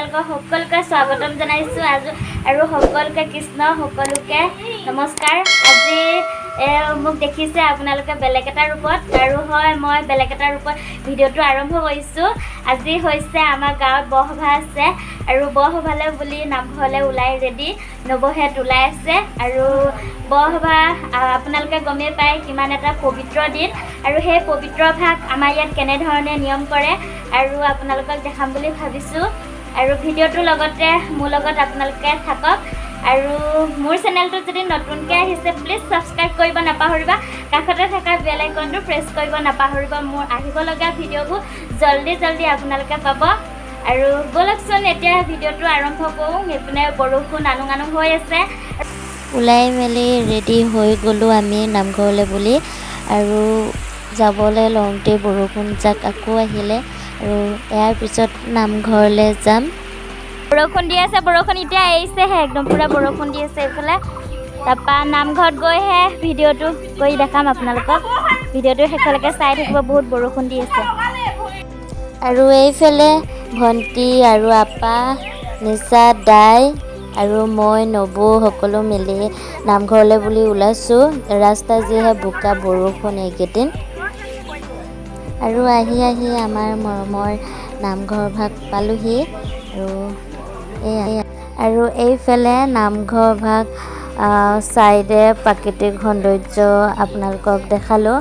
আপোনালোকক সকলোকে স্বাগতম জনাইছোঁ আৰু সকলোকে কৃষ্ণ সকলোকে নমস্কাৰ। আজি মোক দেখিছে আপোনালোকে বেলেগ এটা ৰূপত আৰু হয় মই বেলেগ এটা ৰূপত ভিডিঅ'টো আৰম্ভ কৰিছোঁ। আজি হৈছে আমাৰ গাঁৱত বৰসভা আছে আৰু বৰসভালৈ বুলি নামঘৰলৈ ওলাই ৰেডি নৱহেঁত ওলাই আছে আৰু বৰসভা আপোনালোকে গমেই পায় কিমান এটা পবিত্ৰ দিন আৰু সেই পবিত্ৰ ভাগ আমাৰ ইয়াত কেনেধৰণে নিয়ম কৰে আৰু আপোনালোকক দেখাম বুলি ভাবিছোঁ আৰু ভিডিঅ'টোৰ লগতে মোৰ লগত আপোনালোকে থাকক আৰু মোৰ চেনেলটো যদি নতুনকৈ আহিছে প্লিজ ছাবস্ক্ৰাইব কৰিব নাপাহৰিবা, কাষতে থকা বেল আইকনটো প্ৰেছ কৰিব নাপাহৰিবা। মোৰ আহিবলগীয়া ভিডিঅ'বোৰ জল্দি আপোনালোকে পাব আৰু ব'লকচোন এতিয়া ভিডিঅ'টো আৰম্ভ কৰোঁ। সেইপিনে বৰষুণ আনুং হৈ আছে। ওলাই মেলি ৰেডি হৈ গ'লোঁ আমি নামঘৰলৈ বুলি আৰু যাবলৈ লওঁতে বৰষুণ যাক আকৌ আহিলে আৰু ইয়াৰ পিছত নামঘৰলৈ যাম। বৰষুণ দি আছে, বৰষুণ এতিয়া এৰিছেহে, একদম পূৰা বৰষুণ দি আছে এইফালে। তাৰপৰা নামঘৰত গৈহে ভিডিঅ'টো কৰি দেখাম আপোনালোকক। ভিডিঅ'টো শেষলৈকে চাই থাকিব, বহুত বৰষুণ দি আছে। আৰু এইফালে ভণ্টি আৰু আপা, নিচা, দাই আৰু মই নবৌ সকলো মিলি নামঘৰলৈ বুলি ওলাইছোঁ। ৰাস্তা যিহে বোকা বৰষুণ এইকেইদিন আৰু আহি আমাৰ মৰমৰ নামঘৰ ভাগ পালোহি আৰু এইফালে নামঘৰ ভাগ চাইডে প্ৰাকৃতিক সৌন্দৰ্য আপোনালোকক দেখালোঁ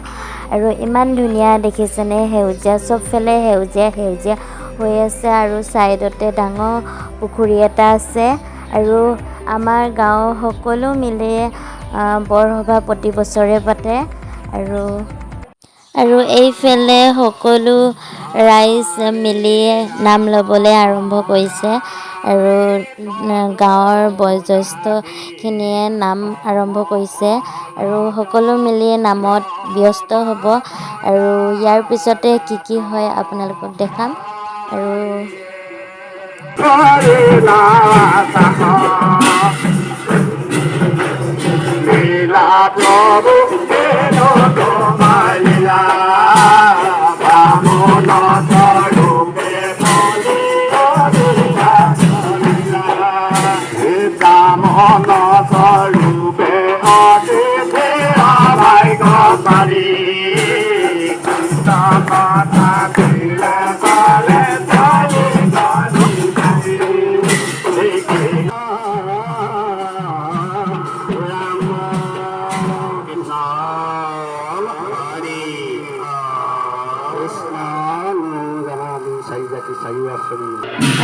আৰু ইমান ধুনীয়া দেখিছেনে, সেউজীয়া চবফালে সেউজীয়া হৈ আছে আৰু চাইডতে ডাঙৰ পুখুৰী এটা আছে আৰু আমাৰ গাঁৱৰ সকলো মিলি বৰসভা প্ৰতি বছৰে পাতে আৰু এইফালে সকলো ৰাইজ মিলি নাম ল'বলৈ আৰম্ভ কৰিছে আৰু গাঁৱৰ বয়োজ্যেষ্ঠখিনিয়ে নাম আৰম্ভ কৰিছে আৰু সকলো মিলি নামত ব্যস্ত হ'ব আৰু ইয়াৰ পিছতে কি হয় আপোনালোকক দেখাম আৰু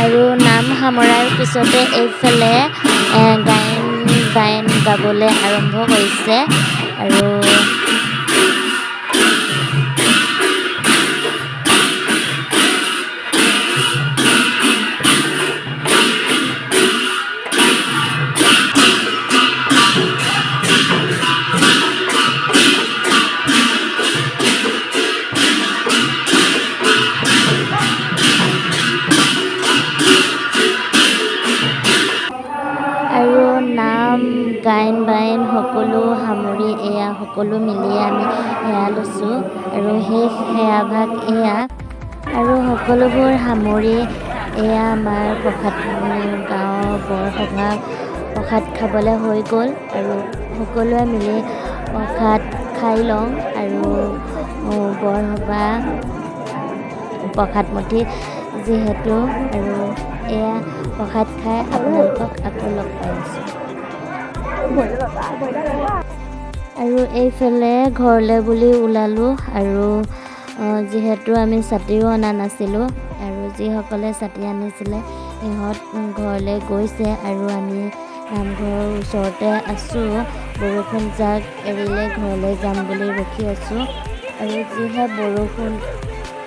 আৰু নাম সামৰাৰ পিছতে এইফালে গায়ন গাবলৈ আৰম্ভ কৰিছে আৰু নাম গায়ন বায়ন সকলো সামৰি এয়া সকলো মিলি আমি সেয়া লৈছোঁ আৰু সেই সেয়া ভাগ এয়া আৰু সকলোবোৰ সামৰি এয়া আমাৰ গাঁৱৰ বৰসভা প্ৰসাদ খাবলৈ হৈ গ'ল আৰু সকলোৱে মিলি প্ৰসাদ খাই লওঁ আৰু বৰসভা প্ৰসাদমুঠি যিহেতু আৰু এয়া প্ৰসাদ খাই আপোনালোকক আকৌ লগ পাই আছোঁ আৰু এইফালে ঘৰলৈ বুলি ওলালোঁ আৰু যিহেতু আমি ছাতিও অনা নাছিলোঁ আৰু যিসকলে ছাতি আনিছিলে সিহঁত ঘৰলৈ গৈছে আৰু আমি নামঘৰৰ ওচৰতে আছোঁ। বৰষুণ যাক এৰিলে ঘৰলৈ যাম বুলি ৰখি আছোঁ আৰু যিহে বৰষুণ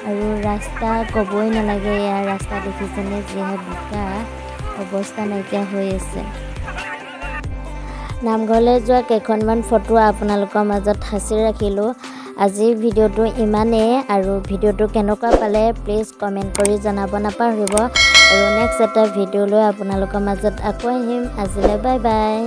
আৰু ৰাস্তা ক'বই নালাগে, ইয়াৰ ৰাস্তা দেখিছেনে যিহে বোকা, অৱস্থা নাইকিয়া হৈ আছে। নামঘৰলৈ যোৱা কেইখনমান ফটো আপোনালোকৰ মাজত সাঁচি ৰাখিলোঁ। আজিৰ ভিডিঅ'টো ইমানেই আৰু ভিডিঅ'টো কেনেকুৱা পালে প্লিজ কমেণ্ট কৰি জনাব নাপাহৰিব আৰু নেক্সট এটা ভিডিঅ' লৈ আপোনালোকৰ মাজত আকৌ আহিম। আজিলৈ বাই বাই।